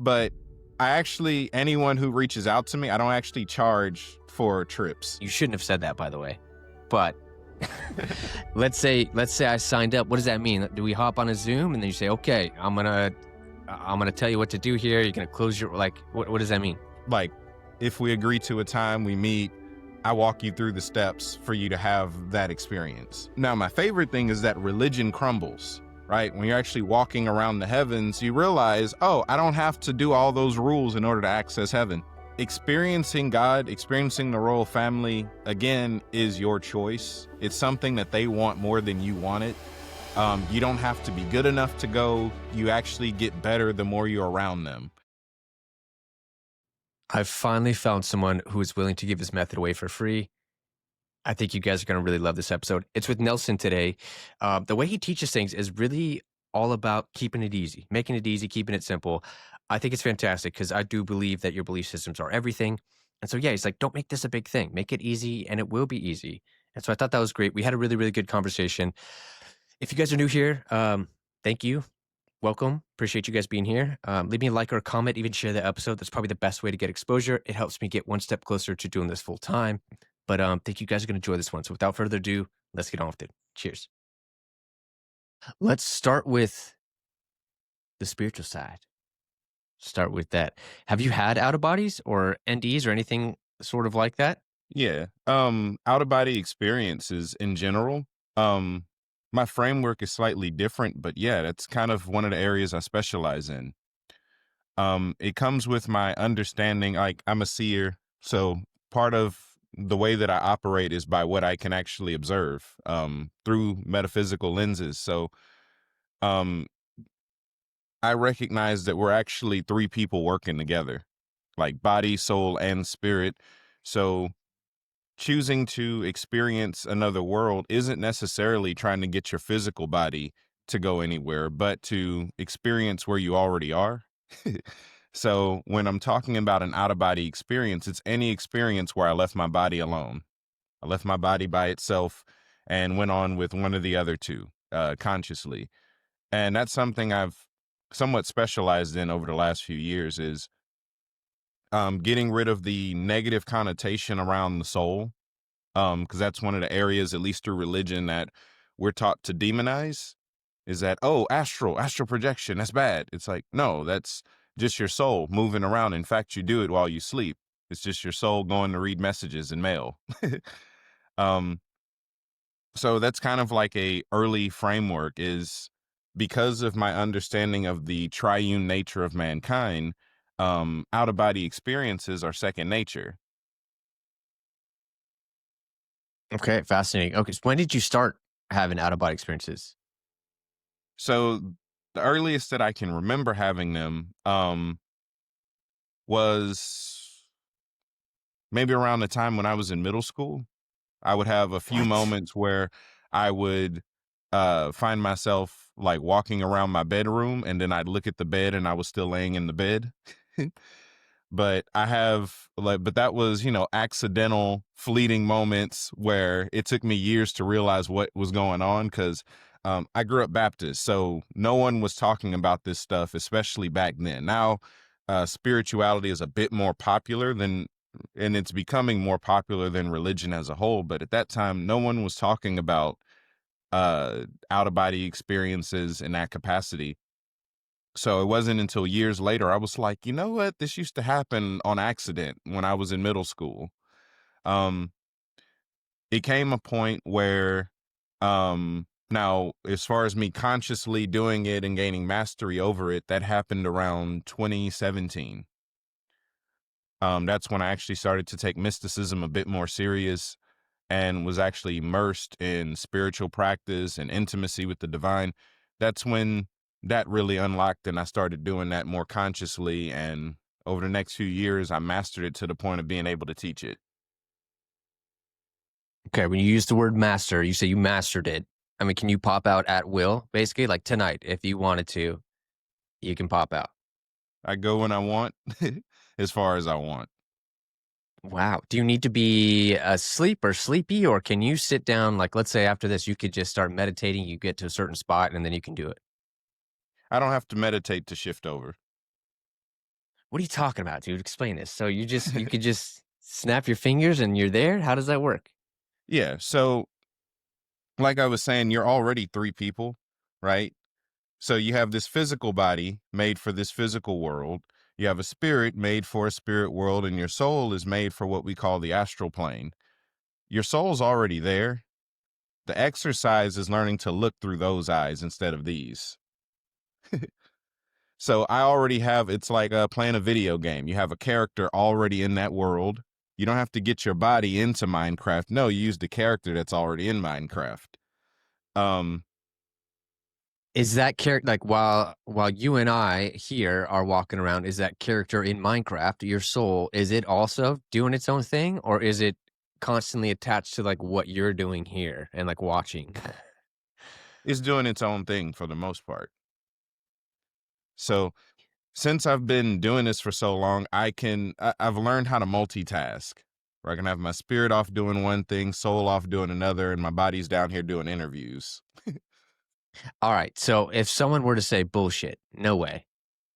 but anyone who reaches out to me, I don't actually charge for trips. You shouldn't have said that, by the way. But let's say I signed up. What does that mean? Do we hop on a Zoom and then you say, okay, I'm gonna tell you what to do here. You're gonna close your, like, what does that mean? Like, if we agree to a time, we meet, I walk you through the steps for you to have that experience. Now, my favorite thing is that religion crumbles, right? When you're actually walking around the heavens, you realize, oh, I don't have to do all those rules in order to access heaven. Experiencing God, experiencing the royal family, again, is your choice. It's something that they want more than you want it. You don't have to be good enough to go. You actually get better the more you're around them. I've finally found someone who is willing to give his method away for free. I think you guys are going to really love this episode. It's with Nelson today. The way he teaches things is really all about keeping it easy, making it easy, keeping it simple. I think it's fantastic because I do believe that your belief systems are everything. And so, yeah, he's like, don't make this a big thing. Make it easy and it will be easy. And so I thought that was great. We had a really, really good conversation. If you guys are new here, thank you. Welcome. Appreciate you guys being here. Leave me a like or a comment, even share the episode. That's probably the best way to get exposure. It helps me get one step closer to doing this full time. But think you guys are going to enjoy this one. So without further ado, let's get on with it. Cheers. Let's start with the spiritual side. Start with that. Have you had out of bodies or NDs or anything sort of like that? Yeah. Out of body experiences in general. My framework is slightly different, but yeah, that's kind of one of the areas I specialize in. It comes with my understanding, like I'm a seer, so part of the way that I operate is by what I can actually observe, through metaphysical lenses. So, um, I recognize that we're actually three people working together, like body, soul, and spirit. So choosing to experience another world isn't necessarily trying to get your physical body to go anywhere, but to experience where you already are. So when I'm talking about an out of body experience, it's any experience where I left my body alone. I left my body by itself and went on with one of the other two, consciously. And that's something I've somewhat specialized in over the last few years is getting rid of the negative connotation around the soul, because that's one of the areas, at least through religion, that we're taught to demonize. Is that, oh, astral projection, that's bad. It's like, no, that's just your soul moving around. In fact, you do it while you sleep. It's just your soul going to read messages and mail. um, so that's kind of like a early framework, is because of my understanding of the triune nature of mankind, out of body experiences are second nature. Okay, fascinating. Okay, so when did you start having out of body experiences? So the earliest that I can remember having them, was maybe around the time when I was in middle school. I would have a few What? moments where I would find myself like walking around my bedroom, and then I'd look at the bed and I was still laying in the bed. But I have like, but that was, accidental, fleeting moments where it took me years to realize what was going on, because I grew up Baptist, so no one was talking about this stuff, especially back then. Now, spirituality is a bit more popular than, and it's becoming more popular than religion as a whole. But at that time, no one was talking about out of body experiences in that capacity. So it wasn't until years later I was like, you know what? This used to happen on accident when I was in middle school. Um, it came a point where, now, as far as me consciously doing it and gaining mastery over it, that happened around 2017. That's when I actually started to take mysticism a bit more serious and was actually immersed in spiritual practice and intimacy with the divine. That's when that really unlocked and I started doing that more consciously. And over the next few years, I mastered it to the point of being able to teach it. Okay, when you use the word master, you say you mastered it. I mean, can you pop out at will, basically? Like tonight, if you wanted to, you can pop out. I go when I want, as far as I want. Wow. Do you need to be asleep or sleepy, or can you sit down? Like, let's say after this, you could just start meditating, you get to a certain spot, and then you can do it. I don't have to meditate to shift over. What are you talking about, dude? Explain this. So you could just snap your fingers and you're there? How does that work? Yeah. So, like I was saying, you're already three people, right? So you have this physical body made for this physical world. You have a spirit made for a spirit world, and your soul is made for what we call the astral plane. Your soul's already there. The exercise is learning to look through those eyes instead of these. So I already have, it's like playing a video game. You have a character already in that world. You don't have to get your body into Minecraft. No, you use the character that's already in Minecraft. Um, Is that character like while you and I here are walking around, is that character in Minecraft, your soul, is it also doing its own thing, or is it constantly attached to like what you're doing here and like watching? it's doing its own thing for the most part. So since I've been doing this for so long, I've learned how to multitask. Where I can have my spirit off doing one thing, soul off doing another, and my body's down here doing interviews. All right. So if someone were to say bullshit, no way.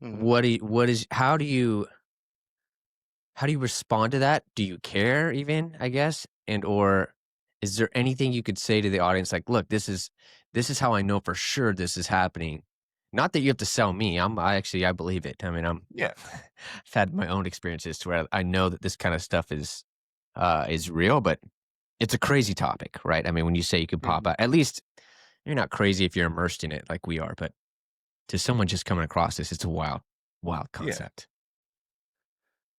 Mhm. What is how do you respond to that? Do you care even, I guess? And or is there anything you could say to the audience like, "Look, this is how I know for sure this is happening." Not that you have to sell me. I actually I believe it. I mean, Yeah. I've had my own experiences to where I know that this kind of stuff is real, but it's a crazy topic, right? I mean, when you say you could pop Mhm. out, at least you're not crazy if you're immersed in it like we are, but to someone just coming across this, it's a wild Yeah. concept.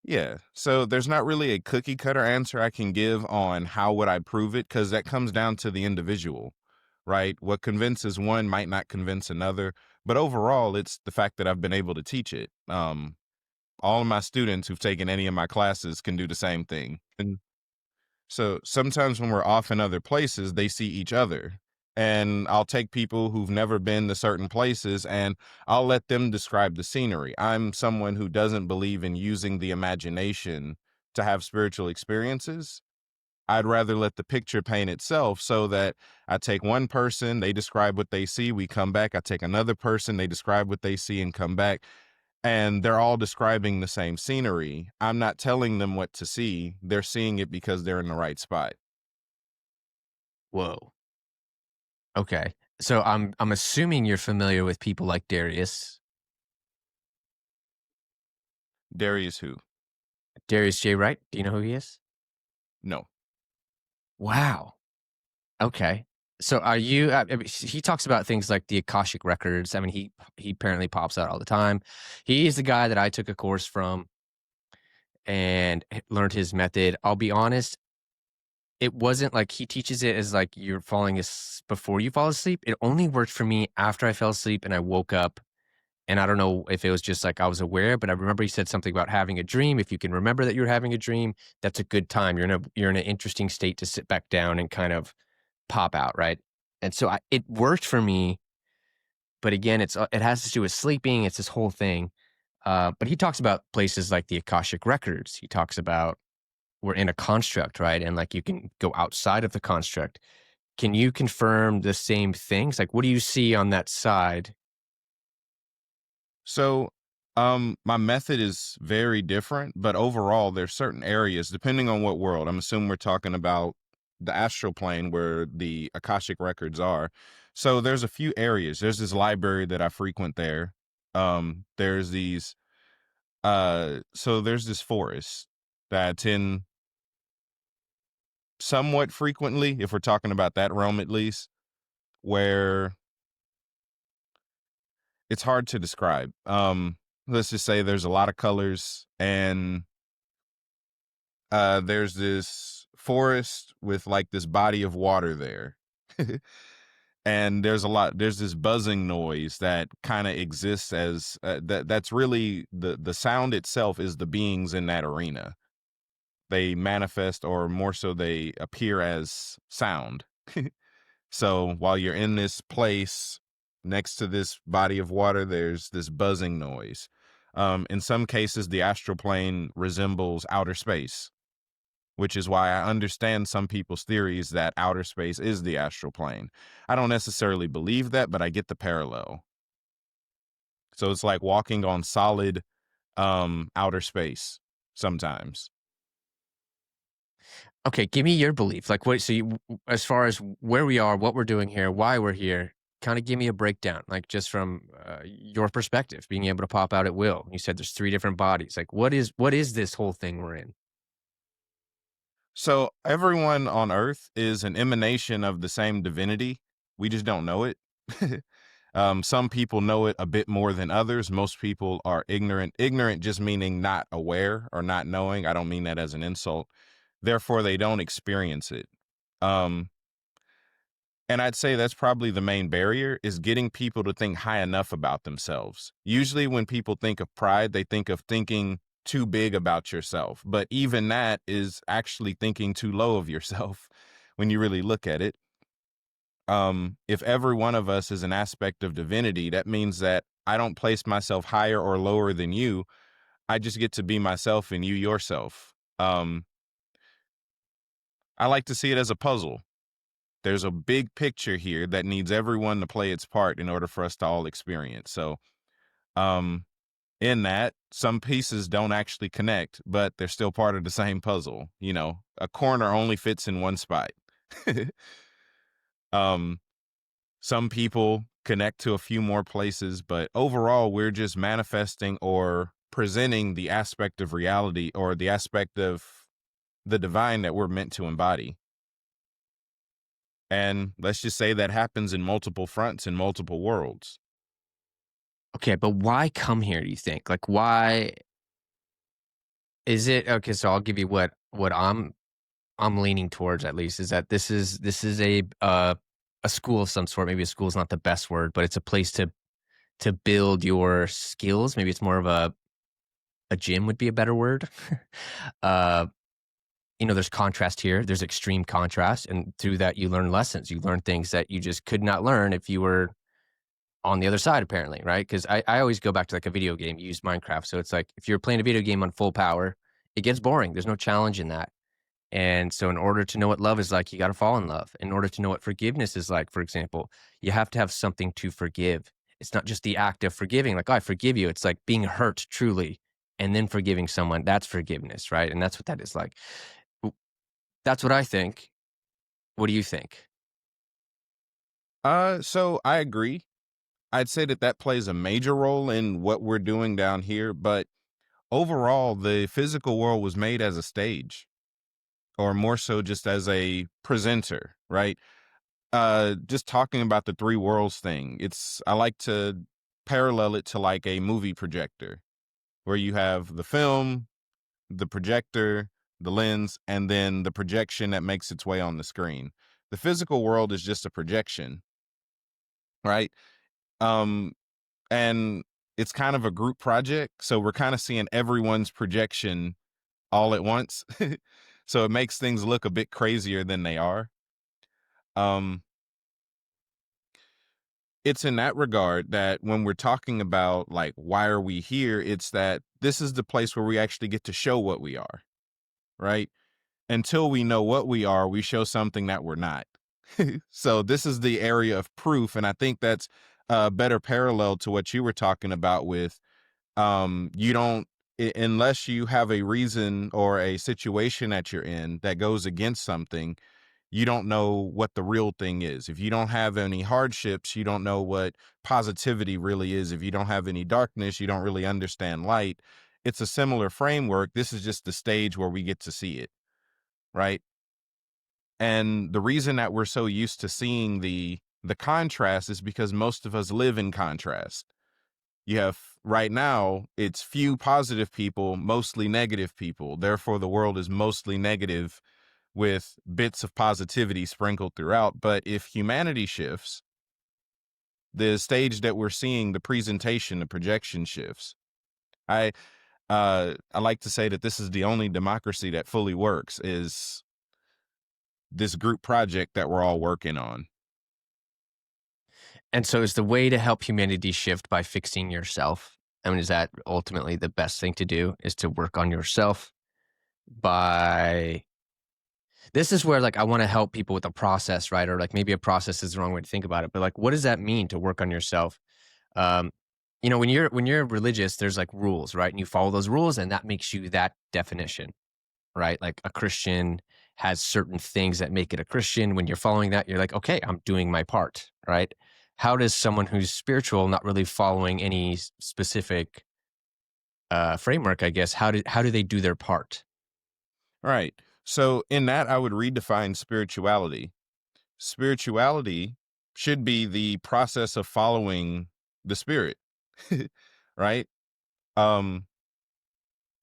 Yeah. So there's not really a cookie cutter answer I can give on how would I prove it, because that comes down to the individual, right? What convinces one might not convince another. But overall, it's the fact that I've been able to teach it. All of my students who've taken any of my classes can do the same thing. And so sometimes when we're off in other places, they see each other. And I'll take people who've never been to certain places and I'll let them describe the scenery. I'm someone who doesn't believe in using the imagination to have spiritual experiences. I'd rather let the picture paint itself, so that I take one person, they describe what they see, we come back. I take another person, they describe what they see and come back. And they're all describing the same scenery. I'm not telling them what to see. They're seeing it because they're in the right spot. Whoa. Okay. So I'm assuming you're familiar with people like Darius. Darius who? Darius J. Wright. Do you know who he is? No. Wow. Okay. So are you I mean, he talks about things like the Akashic records. I mean, he apparently pops out all the time. He is the guy that I took a course from and learned his method. I'll be honest, it wasn't like he teaches it as like you're falling as before you fall asleep. It only worked for me after I fell asleep and I woke up. And I don't know if it was just like I was aware, but I remember he said something about having a dream. If you can remember that you're having a dream, that's a good time. You're in an interesting state to sit back down and kind of pop out, right? And so it worked for me, but again, it has to do with sleeping. It's this whole thing. But he talks about places like the Akashic records. He talks about we're in a construct, right? And like you can go outside of the construct. Can you confirm the same things? Like, what do you see on that side? So, my method is very different, but overall, there's certain areas, depending on what world. I'm assuming we're talking about the astral plane where the Akashic records are. So there's a few areas. There's this library that I frequent there. There's these so there's this forest that I attend somewhat frequently, if we're talking about that realm at least, where it's hard to describe. Let's just say there's a lot of colors, and there's this forest with like this body of water there. And there's this buzzing noise that kind of exists as that's really the sound itself is the beings in that arena. They manifest, or more so they appear as sound. So while you're in this place next to this body of water, there's this buzzing noise. In some cases, the astral plane resembles outer space, which is why I understand some people's theories that outer space is the astral plane. I don't necessarily believe that, but I get the parallel. So it's like walking on solid outer space sometimes. Okay, give me your belief. Like, what? So, as far as where we are, what we're doing here, why we're here, kind of give me a breakdown, like just from your perspective, being able to pop out at will. You said there's three different bodies. Like, what is this whole thing we're in? So everyone on Earth is an emanation of the same divinity. We just don't know it. Some people know it a bit more than others. Most people are ignorant. Ignorant just meaning not aware or not knowing. I don't mean that as an insult. Therefore, they don't experience it. Um, and I'd say that's probably the main barrier is getting people to think high enough about themselves. Usually, when people think of pride, they think of thinking too big about yourself. But even that is actually thinking too low of yourself when you really look at it. If every one of us is an aspect of divinity, that means that I don't place myself higher or lower than you. I just get to be myself and you yourself. I like to see it as a puzzle. There's a big picture here that needs everyone to play its part in order for us to all experience. So, um, in that, some pieces don't actually connect, but they're still part of the same puzzle. You know, a corner only fits in one spot. um, some people connect to a few more places, but overall, we're just manifesting or presenting the aspect of reality or the aspect of the divine that we're meant to embody. And let's just say that happens in multiple fronts in multiple worlds. Okay, but why come here? Do you think? Like, why is it okay? So, I'll give you what I'm leaning towards at least is that this is a school of some sort. Maybe a school is not the best word, but it's a place to build your skills. Maybe it's more of a gym would be a better word. uh, there's contrast here. There's extreme contrast, and through that, you learn lessons. You learn things that you just could not learn if you were on the other side, apparently, right? Because I always go back to like a video game. You use Minecraft, so it's like if you're playing a video game on full power, it gets boring. There's no challenge in that. And so, in order to know what love is like, you got to fall in love. In order to know what forgiveness is like, for example, you have to have something to forgive. It's not just the act of forgiving, like, oh, I forgive you. It's like being hurt truly and then forgiving someone. That's forgiveness, right? And that's what that is like. W- That's what I think. What do you think? So I agree. I'd say that that plays a major role in what we're doing down here, but overall, the physical world was made as a stage, or more so just as a presenter, right? Just talking about the three worlds thing, I like to parallel it to like a movie projector, where you have the film, the projector, the lens, and then the projection that makes its way on the screen. The physical world is just a projection, right? Um, and it's kind of a group project, so we're kind of seeing everyone's projection all at once. So it makes things look a bit crazier than they are. Um, it's in that regard that when we're talking about like why are we here, it's that this is the place where we actually get to show what we are, right? Until we know what we are, we show something that we're not. So this is the area of proof, and I think that's a better parallel to what you were talking about with you don't unless you have a reason or a situation that you're in that goes against something, you don't know what the real thing is. If you don't have any hardships, you don't know what positivity really is. If you don't have any darkness, you don't really understand light. It's a similar framework. This is just the stage where we get to see it, right? And the reason that we're so used to seeing the contrast is because most of us live in contrast. You have right now, it's few positive people, mostly negative people. Therefore, the world is mostly negative with bits of positivity sprinkled throughout. But if humanity shifts, the stage that we're seeing, the presentation, the projection shifts. I I like to say that this is the only democracy that fully works is this group project that we're all working on. And so, is the way to help humanity shift by fixing yourself? I mean, is that ultimately the best thing to do? Is to work on yourself by this is where, like, I wanna help people with the process, right? Or, like, maybe a process is the wrong way to think about it, but, like, what does that mean to work on yourself? Um, when you're religious, there's like rules, right? And you follow those rules, and that makes you that definition, right? Like a Christian has certain things that make it a Christian. When you're following that, you're like, okay, I'm doing my part, right? How does someone who's spiritual, not really following any specific framework, I guess, how do they do their part? Right. So in that, I would redefine spirituality. Spirituality should be the process of following the spirit, right? Um,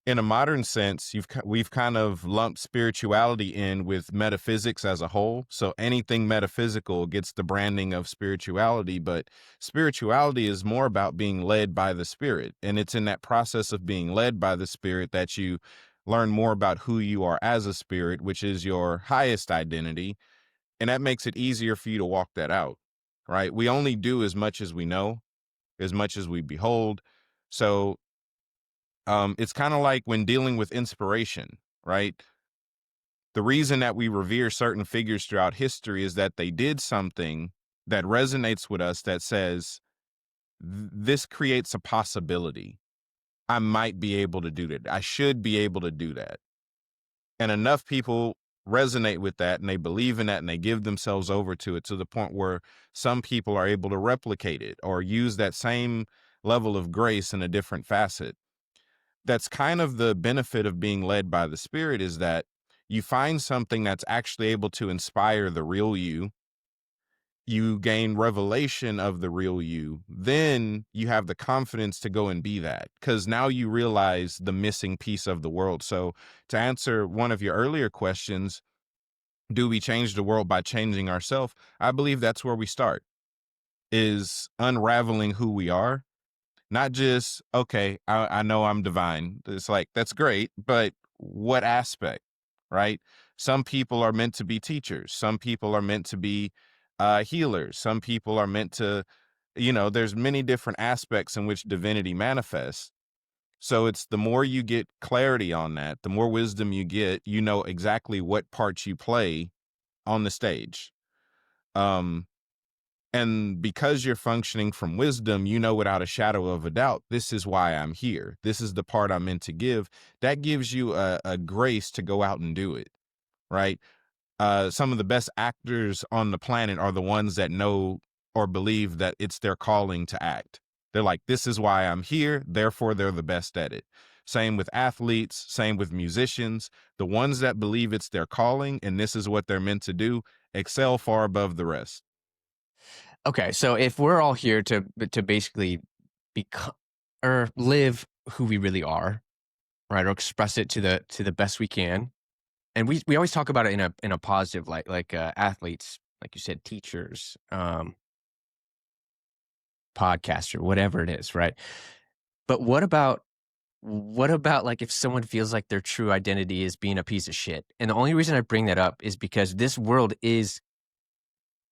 in a modern sense, we've kind of lumped spirituality in with metaphysics as a whole. So anything metaphysical gets the branding of spirituality, but spirituality is more about being led by the spirit. And it's in that process of being led by the spirit that you learn more about who you are as a spirit, which is your highest identity. And that makes it easier for you to walk that out, right? We only do as much as we know, as much as we behold. So it's kind of like when dealing with inspiration, right? The reason that we revere certain figures throughout history is that they did something that resonates with us that says, this creates a possibility. I might be able to do that. I should be able to do that. And enough people resonate with that and they believe in that and they give themselves over to the point where some people are able to replicate it or use that same level of grace in a different facet. That's kind of the benefit of being led by the spirit, is that you find something that's actually able to inspire the real you. You gain revelation of the real you. Then you have the confidence to go and be that, because now you realize the missing piece of the world. So to answer one of your earlier questions, do we change the world by changing ourselves? I believe that's where we start, is unraveling who we are. Not just, okay, I know I'm divine. It's like, that's great, but what aspect, right? Some people are meant to be teachers. Some people are meant to be healers. Some people are meant to, there's many different aspects in which divinity manifests. So it's the more you get clarity on that, the more wisdom you get, you know exactly what parts you play on the stage. Um, and because you're functioning from wisdom, you know without a shadow of a doubt, this is why I'm here. This is the part I'm meant to give. That gives you a grace to go out and do it, right? Some of the best actors on the planet are the ones that know or believe that it's their calling to act. They're like, this is why I'm here. Therefore, they're the best at it. Same with athletes, same with musicians. The ones that believe it's their calling and this is what they're meant to do excel far above the rest. Okay, so if we're all here to basically become or live who we really are, right, or express it to the best we can, and we always talk about it in a positive light, like athletes, like you said, teachers, podcaster, whatever it is, right? But what about like if someone feels like their true identity is being a piece of shit? And the only reason I bring that up is because this world is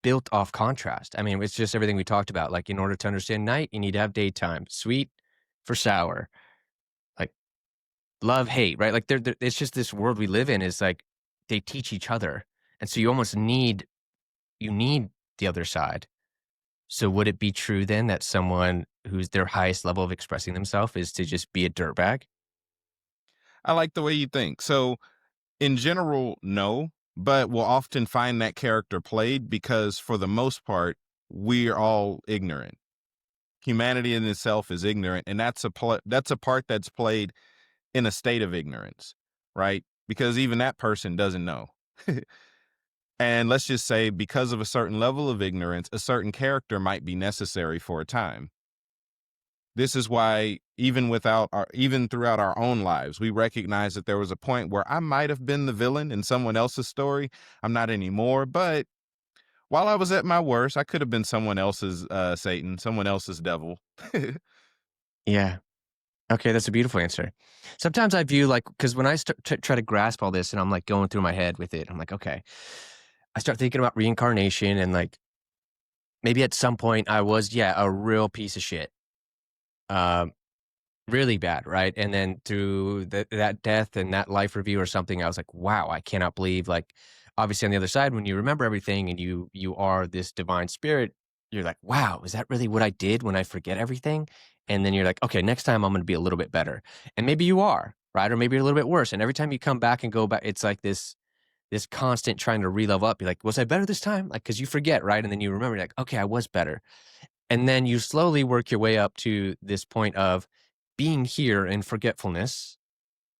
built off contrast. I mean, it's just everything we talked about. Like, in order to understand night, you need to have daytime. Sweet for sour. Like love, hate, right? Like, it's just this world we live in is like they teach each other, and so you almost need the other side. So would it be true then that someone who's their highest level of expressing themselves is to just be a dirtbag? I like the way you think. So, in general, no, but we'll often find that character played because, for the most part, we're all ignorant. Humanity in itself is ignorant, and that's a part that's played in a state of ignorance, right? Because even that person doesn't know. And let's just say, because of a certain level of ignorance, a certain character might be necessary for a time. This is why even throughout our own lives, we recognize that there was a point where I might have been the villain in someone else's story. I'm not anymore, but while I was at my worst, I could have been someone else's Satan, someone else's devil. Yeah. Okay, that's a beautiful answer. Sometimes I view like because when I start try to grasp all this and I'm like going through my head with it, I'm like, okay, I start thinking about reincarnation and like maybe at some point I was, yeah, a real piece of shit. Um, really bad, right? And then through that death and that life review or something, I was like, wow, I cannot believe like obviously on the other side, when you remember everything and you are this divine spirit, you're like, wow, is that really what I did when I forget everything? And then you're like, okay, next time I'm going to be a little bit better. And maybe you are, right? Or maybe you're a little bit worse. And every time you come back and go back, it's like this constant trying to re-level up. You're like, was I better this time? Like, cause you forget, right? And then you remember, you're like, okay, I was better. And then you slowly work your way up to this point of being here in forgetfulness,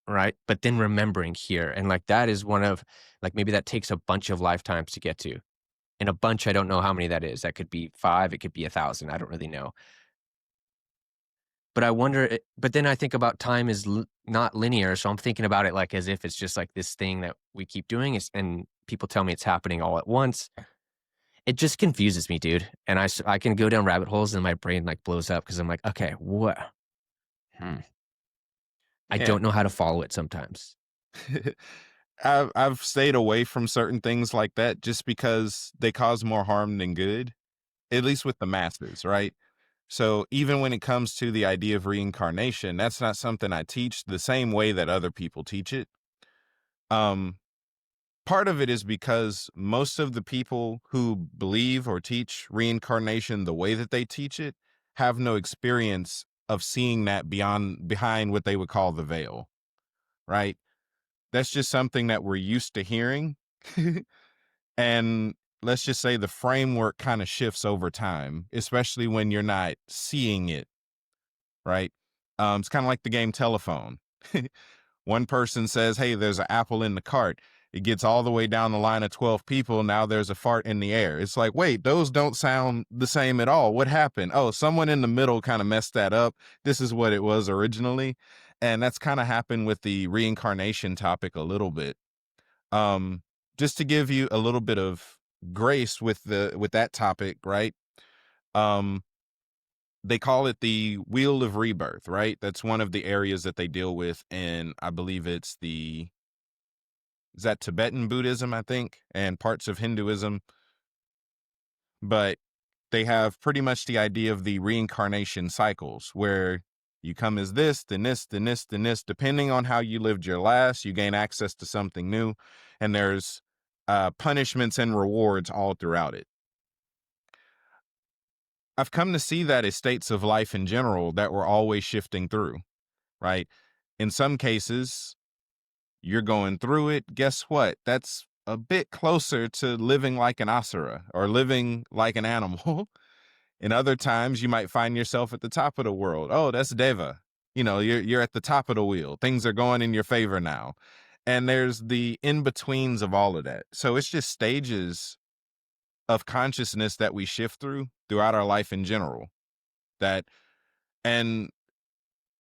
right? But then remembering here. And like that is one of like maybe that takes a bunch of lifetimes to get to. And a bunch, I don't know how many that is. That could be 5, it could be 1,000. I don't really know. But I wonder, but then I think about time is not linear. So I'm thinking about it like as if it's just like this thing that we keep doing is, and people tell me it's happening all at once. It just confuses me, dude. And I can go down rabbit holes and my brain like blows up because I'm like, okay, what? Hmm. I Yeah. don't know how to follow it sometimes. I've stayed away from certain things like that just because they cause more harm than good, at least with the masses, right? So even when it comes to the idea of reincarnation, that's not something I teach the same way that other people teach it. Um, Part of it is because most of the people who believe or teach reincarnation the way that they teach it have no experience of seeing that behind what they would call the veil, right? That's just something that we're used to hearing. And let's just say the framework kind of shifts over time, especially when you're not seeing it, right? It's kind of like the game telephone. One person says, hey, there's an apple in the cart. It gets all the way down the line of 12 people. Now there's a fart in the air. It's like, wait, those don't sound the same at all. What happened? Oh, someone in the middle kind of messed that up. This is what it was originally. And that's kind of happened with the reincarnation topic a little bit. Um, just to give you a little bit of grace with that topic, right? Um, they call it the wheel of rebirth, right? That's one of the areas that they deal with, and I believe it's the is that Tibetan Buddhism, I think, and parts of Hinduism. But they have pretty much the idea of the reincarnation cycles where you come as this, then this, then this, then this. Depending on how you lived your last, you gain access to something new. And there's punishments and rewards all throughout it. I've come to see that as states of life in general that we're always shifting through, right? In some cases, you're going through it. Guess what? That's a bit closer to living like an asura or living like an animal. In other times, you might find yourself at the top of the world. Oh, that's Deva. You know, you're at the top of the wheel. Things are going in your favor now. And there's the in-betweens of all of that. So it's just stages of consciousness that we shift throughout our life in general. That and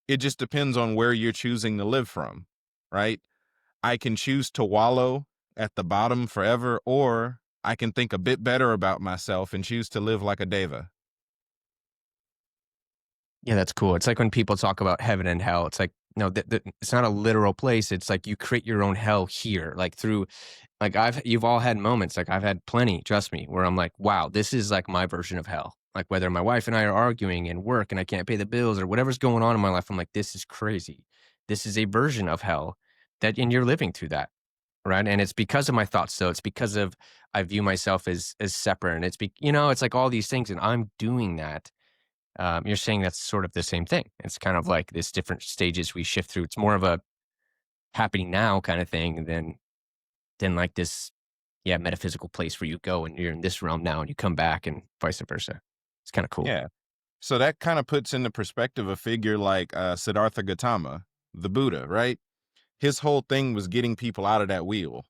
it just depends on where you're choosing to live from, right? I can choose to wallow at the bottom forever, or I can think a bit better about myself and choose to live like a Deva. Yeah, that's cool. It's like when people talk about heaven and hell, it's like, no, it's not a literal place. It's like you create your own hell here, like through, like you've all had moments, like I've had plenty, trust me, where I'm like, wow, this is like my version of hell. Like whether my wife and I are arguing and work and I can't pay the bills or whatever's going on in my life, I'm like, this is crazy. This is a version of hell and you're living through that. Right. And it's because of my thoughts. So it's because of, I view myself as separate and it's like all these things and I'm doing that. You're saying that's sort of the same thing. It's kind of like this different stages we shift through. It's more of a happening now kind of thing than like this, yeah, metaphysical place where you go and you're in this realm now and you come back and vice versa. It's kind of cool. Yeah. So that kind of puts into perspective a figure like Siddhartha Gautama, the Buddha, right? His whole thing was getting people out of that wheel.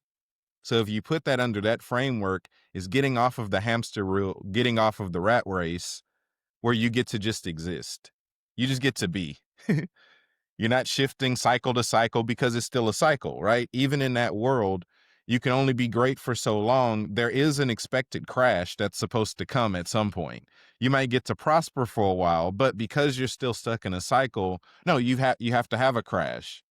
So if you put that under that framework, is getting off of the hamster wheel, getting off of the rat race, where you get to just exist. You just get to be. You're not shifting cycle to cycle because it's still a cycle, right? Even in that world, you can only be great for so long. There is an expected crash that's supposed to come at some point. You might get to prosper for a while, but because you're still stuck in a cycle, no, you have to have a crash.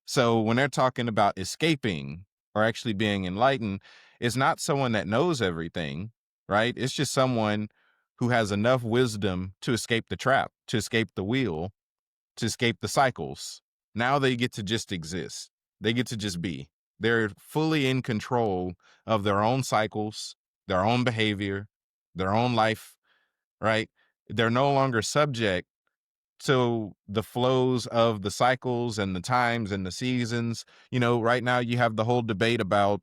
So when they're talking about escaping or actually being enlightened, it's not someone that knows everything, right? It's just someone who has enough wisdom to escape the trap, to escape the wheel, to escape the cycles. Now they get to just exist. They get to just be. They're fully in control of their own cycles, their own behavior, their own life, right? They're no longer subject to the flows of the cycles and the times and the seasons. Right now you have the whole debate about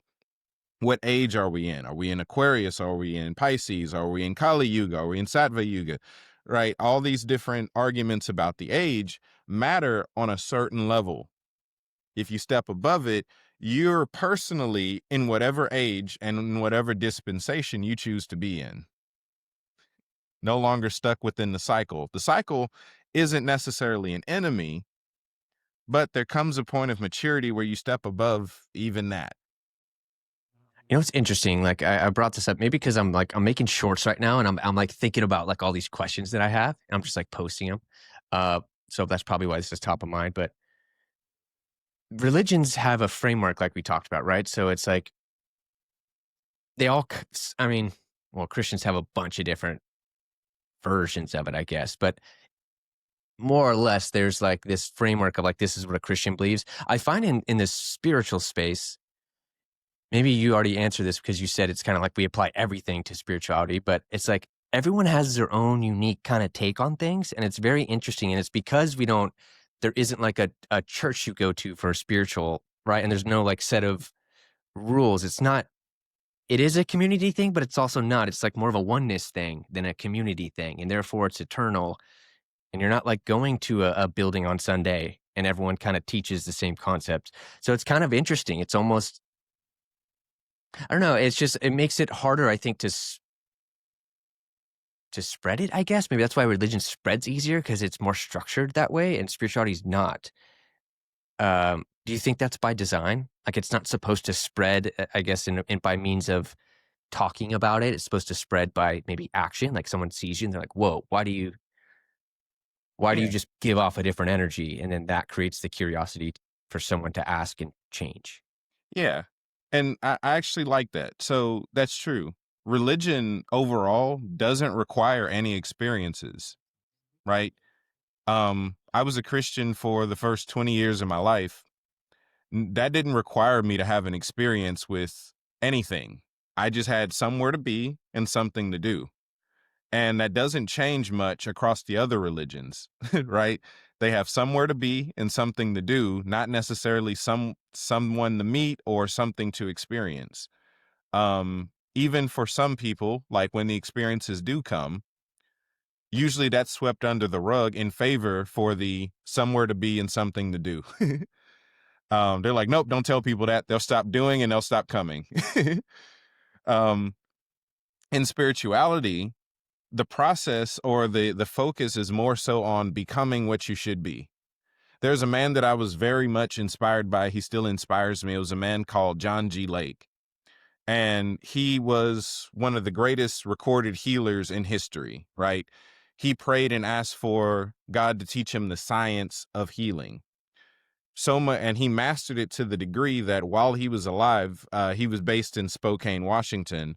what age are we in? Are we in Aquarius? Are we in Pisces? Are we in Kali Yuga? Are we in Sattva Yuga? Right? All these different arguments about the age matter on a certain level. If you step above it, you're personally in whatever age and in whatever dispensation you choose to be in. No longer stuck within the cycle. The cycle isn't necessarily an enemy, but there comes a point of maturity where you step above even that. You know, it's interesting. Like I brought this up maybe because I'm making shorts right now, and I'm like thinking about like all these questions that I have, and I'm just like posting them. Uh, so that's probably why this is top of mind. But religions have a framework, like we talked about, right? So it's like they all. I mean, well, Christians have a bunch of different versions of it, I guess, but more or less, there's like this framework of like this is what a Christian believes. I find in this spiritual space, maybe you already answered this because you said it's kind of like we apply everything to spirituality, but it's like everyone has their own unique kind of take on things. And it's very interesting. And it's because there isn't like a church you go to for spiritual, right? And there's no like set of rules. It is a community thing, but it's also not. It's like more of a oneness thing than a community thing. And therefore it's eternal. And you're not like going to a building on Sunday and everyone kind of teaches the same concepts. So it's kind of interesting. It's almost, I don't know. It's just it makes it harder, I think, to spread it. I guess maybe that's why religion spreads easier because it's more structured that way, and spirituality is not. Do you think that's by design? Like it's not supposed to spread, I guess, in by means of talking about it. It's supposed to spread by maybe action. Like someone sees you and they're like, "Whoa, why do you Yeah. just give off a different energy?" And then that creates the curiosity for someone to ask and change. Yeah. And I actually like that. So that's true. Religion overall doesn't require any experiences, right? I was a Christian for the first 20 years of my life. That didn't require me to have an experience with anything. I just had somewhere to be and something to do. And that doesn't change much across the other religions, right? They have somewhere to be and something to do, not necessarily someone to meet or something to experience. Even for some people, like when the experiences do come, usually that's swept under the rug in favor for the somewhere to be and something to do. They're like, nope, don't tell people that. They'll stop doing and they'll stop coming. um, in spirituality, the process or the focus is more so on becoming what you should be. There's a man that I was very much inspired by. He still inspires me. It was a man called John G. Lake. And he was one of the greatest recorded healers in history, right? He prayed and asked for God to teach him the science of healing. So much, and he mastered it to the degree that while he was alive, he was based in Spokane, Washington.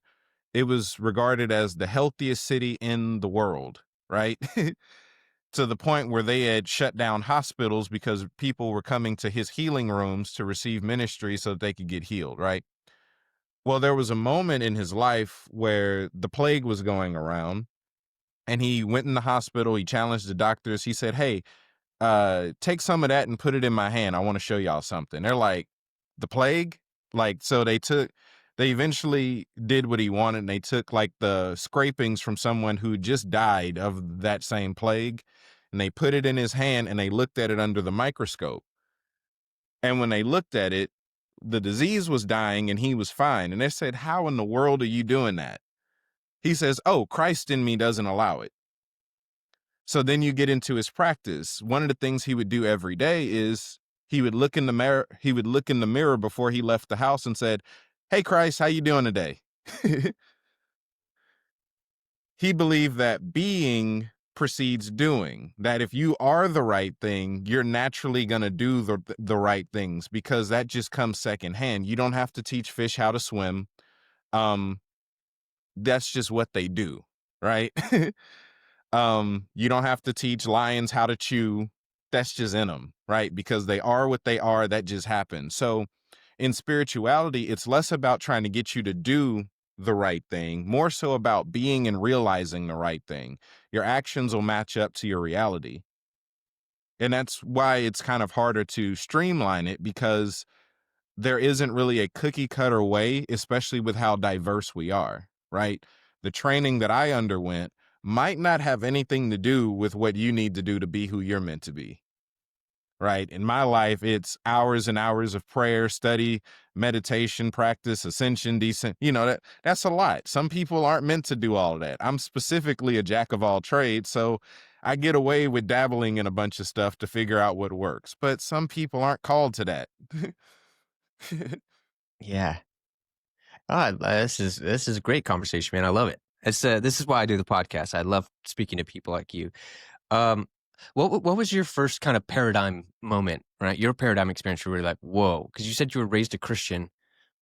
It was regarded as the healthiest city in the world, right? To the point where they had shut down hospitals because people were coming to his healing rooms to receive ministry so that they could get healed, right? Well, there was a moment in his life where the plague was going around and he went in the hospital. He challenged the doctors. He said, hey, take some of that and put it in my hand. I want to show y'all something. They're like, the plague? Like, so they eventually did what he wanted. And they took like the scrapings from someone who just died of that same plague. And they put it in his hand and they looked at it under the microscope. And when they looked at it, the disease was dying and he was fine. And they said, how in the world are you doing that? He says, oh, Christ in me doesn't allow it. So then you get into his practice. One of the things he would do every day is he would look in the mirror. He would look in the mirror before he left the house and said, hey, Christ, how you doing today? He believed that being precedes doing, that if you are the right thing, you're naturally going to do the right things because that just comes secondhand. You don't have to teach fish how to swim. Um, that's just what they do, right? You don't have to teach lions how to chew. That's just in them, right? Because they are what they are. That just happens. So in spirituality, it's less about trying to get you to do the right thing, more so about being and realizing the right thing. Your actions will match up to your reality. And that's why it's kind of harder to streamline it because there isn't really a cookie cutter way, especially with how diverse we are, right? The training that I underwent might not have anything to do with what you need to do to be who you're meant to be, right? In my life, it's hours and hours of prayer, study, meditation, practice, ascension, descent. That's a lot. Some people aren't meant to do all of that. I'm specifically a jack of all trades, so I get away with dabbling in a bunch of stuff to figure out what works. But some people aren't called to that. Yeah. This is a great conversation, man. I love it. This is why I do the podcast. I love speaking to people like you. Um, what was your first kind of paradigm moment, right? Your paradigm experience where you were like, whoa, because you said you were raised a Christian.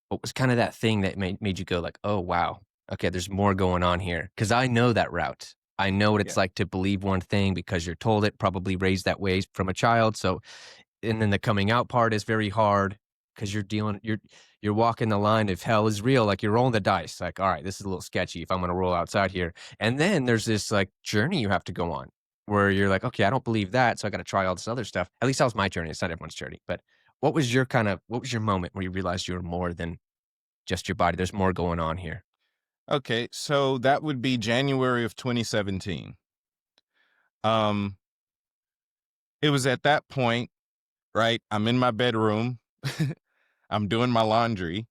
What was kind of that thing that made you go like, oh wow, okay, there's more going on here? Because I know that route. I know what Yeah. it's like to believe one thing because you're told it, probably raised that way from a child. So and then the coming out part is very hard because you're walking the line if hell is real, like you're rolling the dice, like, all right, this is a little sketchy if I'm gonna roll outside here. And then there's this like journey you have to go on where you're like, okay, I don't believe that, so I gotta try all this other stuff. At least that was my journey. It's not everyone's journey. But what was your moment where you realized you were more than just your body? There's more going on here. Okay, so that would be January of 2017. Um, it was at that point, right? I'm in my bedroom. I'm doing my laundry.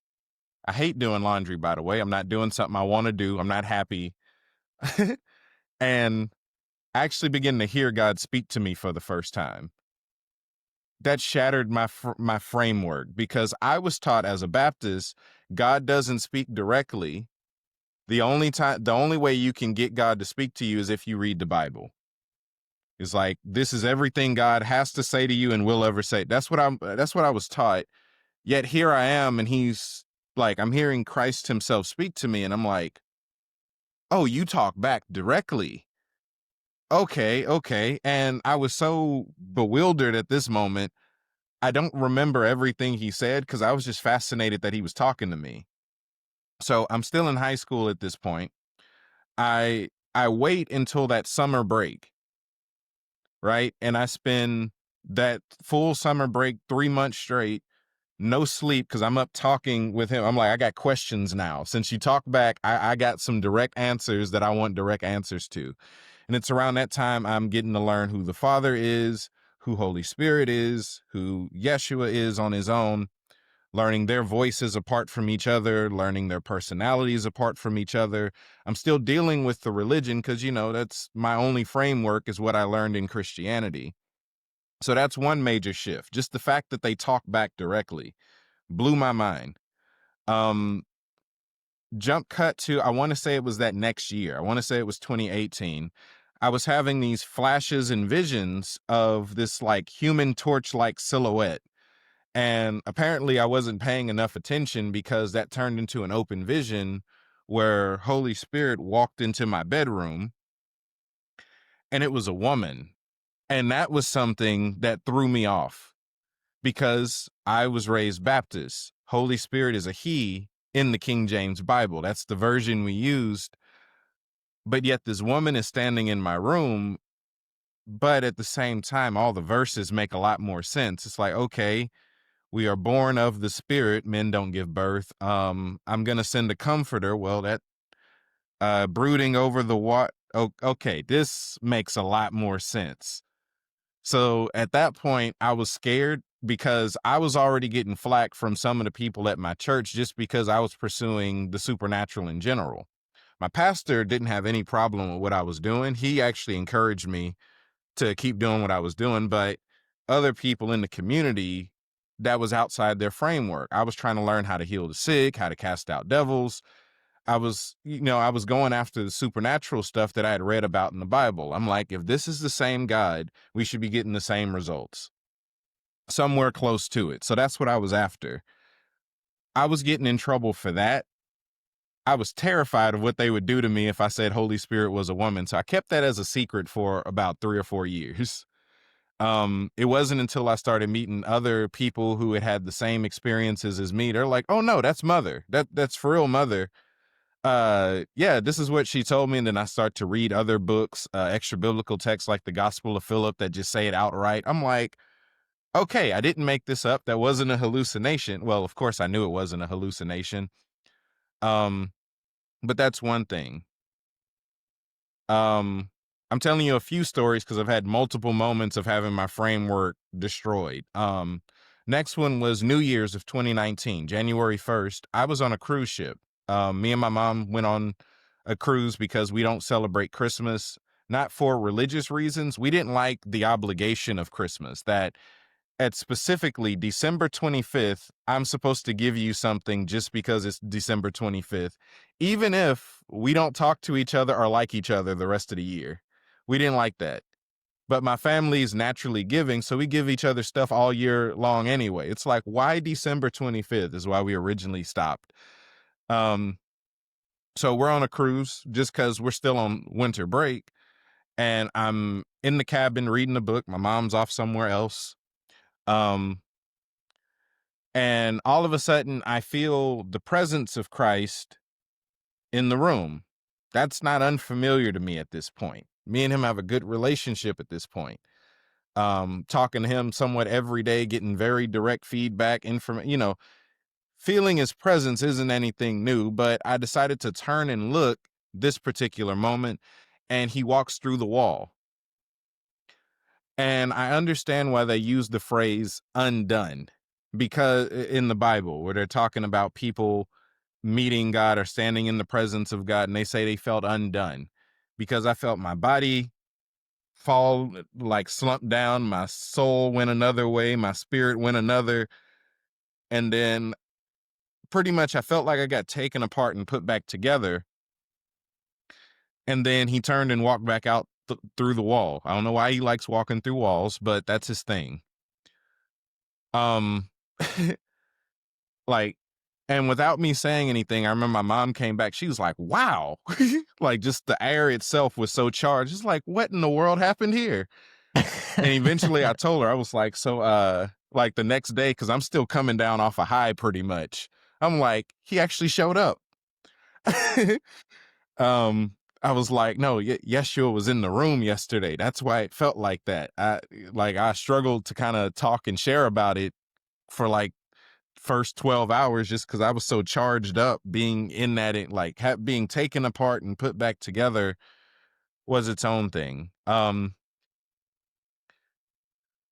I hate doing laundry, by the way. I'm not doing something I want to do. I'm not happy. And I actually begin to hear God speak to me for the first time. That shattered my framework because I was taught as a Baptist, God doesn't speak directly. The only way you can get God to speak to you is if you read the Bible. It's like this is everything God has to say to you and will ever say. That's what I was taught. Yet here I am, and he's like, I'm hearing Christ himself speak to me, and I'm like, oh, you talk back directly. Okay, okay. And I was so bewildered at this moment. I don't remember everything he said because I was just fascinated that he was talking to me. So I'm still in high school at this point. I wait until that summer break, right? And I spend that full summer break 3 months straight, no sleep because I'm up talking with him. I'm like, I got questions now. Since you talk back, I got some direct answers that I want direct answers to. And it's around that time I'm getting to learn who the Father is, who Holy Spirit is, who Yeshua is on his own, learning their voices apart from each other, learning their personalities apart from each other. I'm still dealing with the religion because, that's my only framework is what I learned in Christianity. So that's one major shift. Just the fact that they talk back directly blew my mind. Um, Jump cut to, I want to say it was that next year. I want to say it was 2018. I was having these flashes and visions of this like human torch like silhouette. And apparently I wasn't paying enough attention because that turned into an open vision where Holy Spirit walked into my bedroom and it was a woman. And that was something that threw me off because I was raised Baptist. Holy Spirit is a he in the King James Bible. That's the version we used. But yet this woman is standing in my room. But at the same time, all the verses make a lot more sense. It's like, okay, we are born of the Spirit. Men don't give birth. I'm going to send a comforter. Well, that brooding over the what? Okay, this makes a lot more sense. So at that point, I was scared because I was already getting flack from some of the people at my church just because I was pursuing the supernatural in general. My pastor didn't have any problem with what I was doing. He actually encouraged me to keep doing what I was doing, but other people in the community, that was outside their framework. I was trying to learn how to heal the sick, how to cast out devils. I was going after the supernatural stuff that I had read about in the Bible. I'm like, if this is the same God, we should be getting the same results, somewhere close to it. So that's what I was after. I was getting in trouble for that. I was terrified of what they would do to me if I said Holy Spirit was a woman. So I kept that as a secret for about 3 or 4 years. It wasn't until I started meeting other people who had had the same experiences as me. They're like, "Oh no, that's mother. That's for real mother." yeah, this is what she told me. And then I start to read other books, extra biblical texts like the Gospel of Philip that just say it outright. I'm like, okay, I didn't make this up. That wasn't a hallucination. Well, of course I knew it wasn't a hallucination. Um, but that's one thing. Um, I'm telling you a few stories because I've had multiple moments of having my framework destroyed. Next one was New Year's of 2019, January 1st. I was on a cruise ship. Me and my mom went on a cruise because we don't celebrate Christmas, not for religious reasons. We didn't like the obligation of Christmas, that at specifically December 25th, I'm supposed to give you something just because it's December 25th, even if we don't talk to each other or like each other the rest of the year. We didn't like that. But my family is naturally giving, so we give each other stuff all year long anyway. It's like, why December 25th is why we originally stopped. Um, so we're on a cruise just because we're still on winter break, and I'm in the cabin reading a book. My mom's off somewhere else. Um, And all of a sudden, I feel the presence of Christ in the room. That's not unfamiliar to me at this point. Me and him have a good relationship at this point. Talking to him somewhat every day, getting very direct feedback, feeling his presence isn't anything new, but I decided to turn and look this particular moment, and he walks through the wall. And I understand why they use the phrase undone, because in the Bible, where they're talking about people meeting God or standing in the presence of God, and they say they felt undone, because I felt my body fall, like slump down, my soul went another way, my spirit went another, and then pretty much I felt like I got taken apart and put back together. And then he turned and walked back out through the wall. I don't know why he likes walking through walls, but that's his thing. Um, like, and without me saying anything, I remember my mom came back. She was like, wow. Like, just the air itself was so charged. It's like, what in the world happened here? And eventually I told her, I was like, so, like the next day, because I'm still coming down off a high pretty much. I'm like, he actually showed up. um, I was like, no, Yeshua was in the room yesterday. That's why it felt like that. I struggled to kind of talk and share about it for like first 12 hours just because I was so charged up being in that, being taken apart and put back together was its own thing.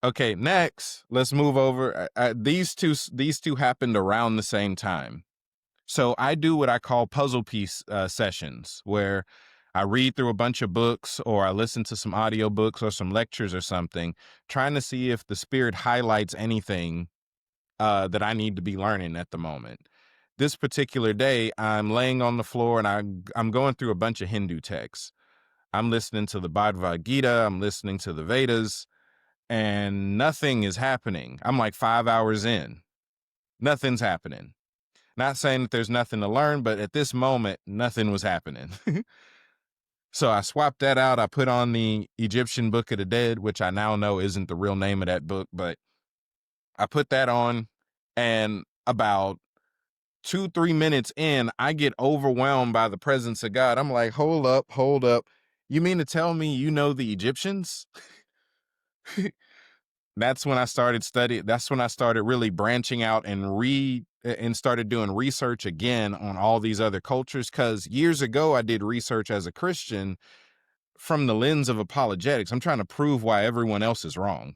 Okay, next, let's move over. These two happened around the same time. So I do what I call puzzle piece sessions, where I read through a bunch of books or I listen to some audio books or some lectures or something, trying to see if the spirit highlights anything that I need to be learning at the moment. This particular day, I'm laying on the floor and I'm going through a bunch of Hindu texts. I'm listening to the Bhagavad Gita, I'm listening to the Vedas, and nothing is happening. I'm like 5 hours in. Nothing's happening. Not saying that there's nothing to learn, but at this moment, nothing was happening. So I swapped that out. I put on the Egyptian Book of the Dead, which I now know isn't the real name of that book, but I put that on, and about 2, 3 minutes in, I get overwhelmed by the presence of God. I'm like, hold up, hold up. You mean to tell me you know the Egyptians? That's when I started studying. That's when I started really branching out and started doing research again on all these other cultures. Because years ago, I did research as a Christian from the lens of apologetics. I'm trying to prove why everyone else is wrong.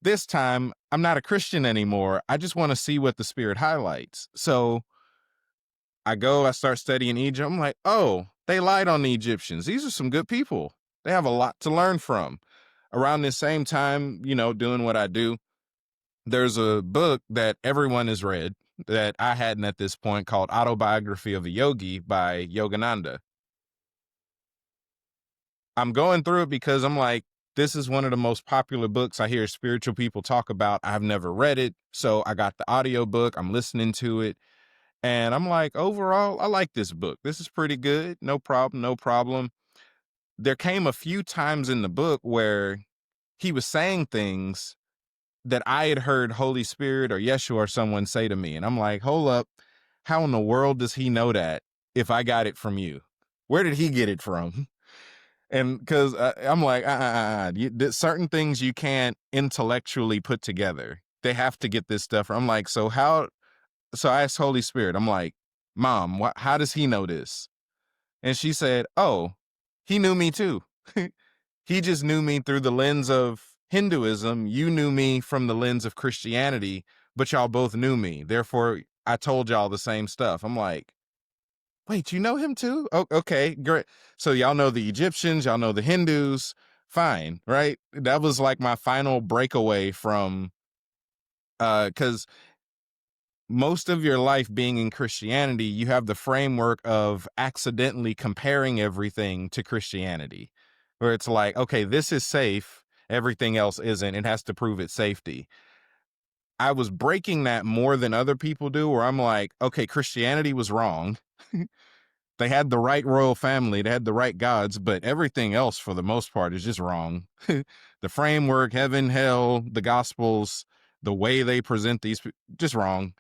This time, I'm not a Christian anymore. I just want to see what the Spirit highlights. So I start studying Egypt. I'm like, oh, they lied on the Egyptians. These are some good people. They have a lot to learn from. Around this same time, doing what I do, there's a book that everyone has read that I hadn't at this point called Autobiography of a Yogi by Yogananda. I'm going through it because I'm like, this is one of the most popular books I hear spiritual people talk about. I've never read it. So I got the audio book. I'm listening to it. And I'm like, overall, I like this book. This is pretty good. No problem. No problem. There came a few times in the book where he was saying things that I had heard Holy Spirit or Yeshua or someone say to me. And I'm like, hold up. How in the world does he know that? if I got it from you? Where did he get it from? And because I'm like, certain things you can't intellectually put together. They have to get this stuff. I'm like, so how? So I asked Holy Spirit, I'm like, Mom, how does he know this? And she said, oh, he knew me too. He just knew me through the lens of Hinduism. You knew me from the lens of Christianity, but y'all both knew me. Therefore, I told y'all the same stuff. I'm like, wait, you know him too? Oh, okay, great. So y'all know the Egyptians, y'all know the Hindus. Fine, right? That was like my final breakaway from, because most of your life being in Christianity, you have the framework of accidentally comparing everything to Christianity, where it's like, okay, this is safe, everything else isn't. It has to prove its safety. I was breaking that more than other people do, where I'm like, okay, Christianity was wrong. They had the right royal family, they had the right gods, but everything else, for the most part, is just wrong. The framework, heaven, hell, the gospels, the way they present these, just wrong.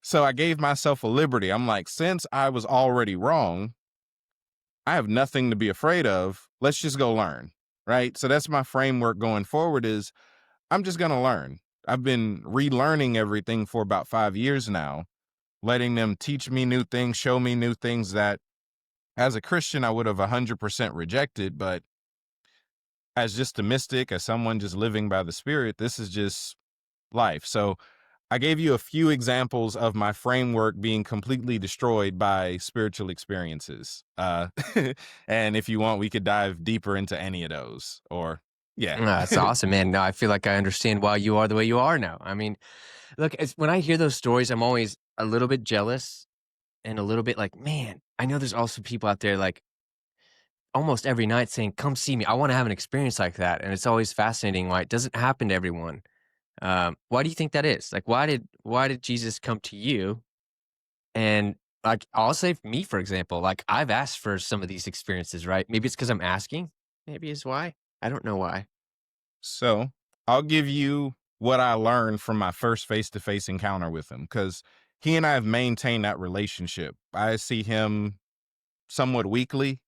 So I gave myself a liberty. I'm like, since I was already wrong, I have nothing to be afraid of. Let's just go learn. Right. So that's my framework going forward is I'm just going to learn. I've been relearning everything for about 5 years now, letting them teach me new things, show me new things that as a Christian, I would have 100% rejected. But as just a mystic, as someone just living by the Spirit, this is just life. So I gave you a few examples of my framework being completely destroyed by spiritual experiences. And if you want, we could dive deeper into any of those. Or, yeah. That's awesome, man. No, I feel like I understand why you are the way you are now. I mean, look, when I hear those stories, I'm always a little bit jealous and a little bit like, man, I know there's also people out there like almost every night saying, come see me. I want to have an experience like that. And it's always fascinating why it doesn't happen to everyone. Why do you think that is? Like, why did Jesus come to you? And like, I'll say me, for example, like I've asked for some of these experiences, right? Maybe it's because I'm asking. Maybe is why. I don't know why. So I'll give you what I learned from my first face to face encounter with him because he and I have maintained that relationship. I see him somewhat weekly.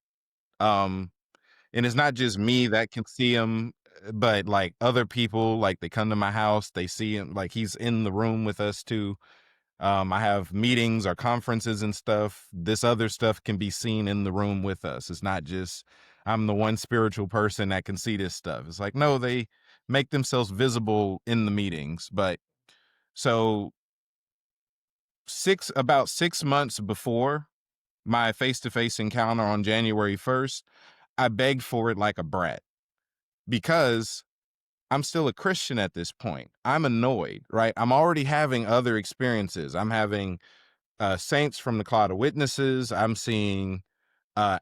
Um, and it's not just me that can see him, but like other people, like they come to my house, they see him, like he's in the room with us too. I have meetings or conferences and stuff. This other stuff can be seen in the room with us. It's not just I'm the one spiritual person that can see this stuff. It's like, no, they make themselves visible in the meetings. But so about 6 months before my face-to-face encounter on January 1st, I begged for it like a brat because I'm still a Christian at this point. I'm annoyed, right? I'm already having other experiences. I'm having saints from the cloud of witnesses. I'm seeing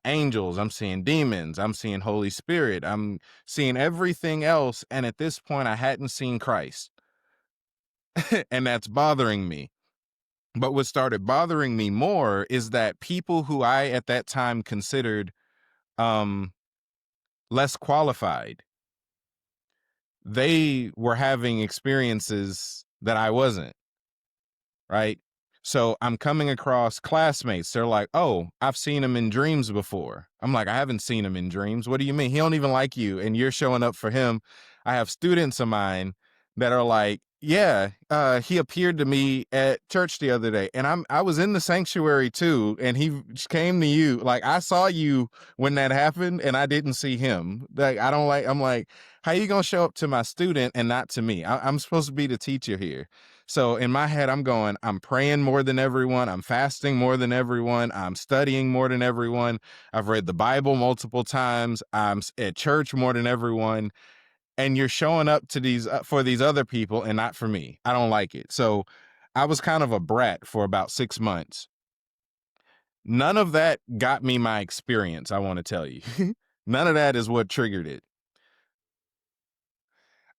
angels. I'm seeing demons. I'm seeing Holy Spirit. I'm seeing everything else. And at this point, I hadn't seen Christ. And that's bothering me. But what started bothering me more is that people who I at that time considered um, less qualified, they were having experiences that I wasn't. Right? So I'm coming across classmates. They're like, "Oh, I've seen him in dreams before." I'm like, "I haven't seen him in dreams. What do you mean? He don't even like you, and you're showing up for him." I have students of mine that are like, "Yeah, he appeared to me at church the other day, and I was in the sanctuary too, and he came to you. Like I saw you when that happened, and I didn't see him. Like I don't like. I'm like, how you gonna show up to my student and not to me? I'm supposed to be the teacher here." So in my head, I'm going, I'm praying more than everyone. I'm fasting more than everyone. I'm studying more than everyone. I've read the Bible multiple times. I'm at church more than everyone. And you're showing up to these for these other people and not for me. I don't like it. So I was kind of a brat for about 6 months. None of that got me my experience, I want to tell you. None of that is what triggered it.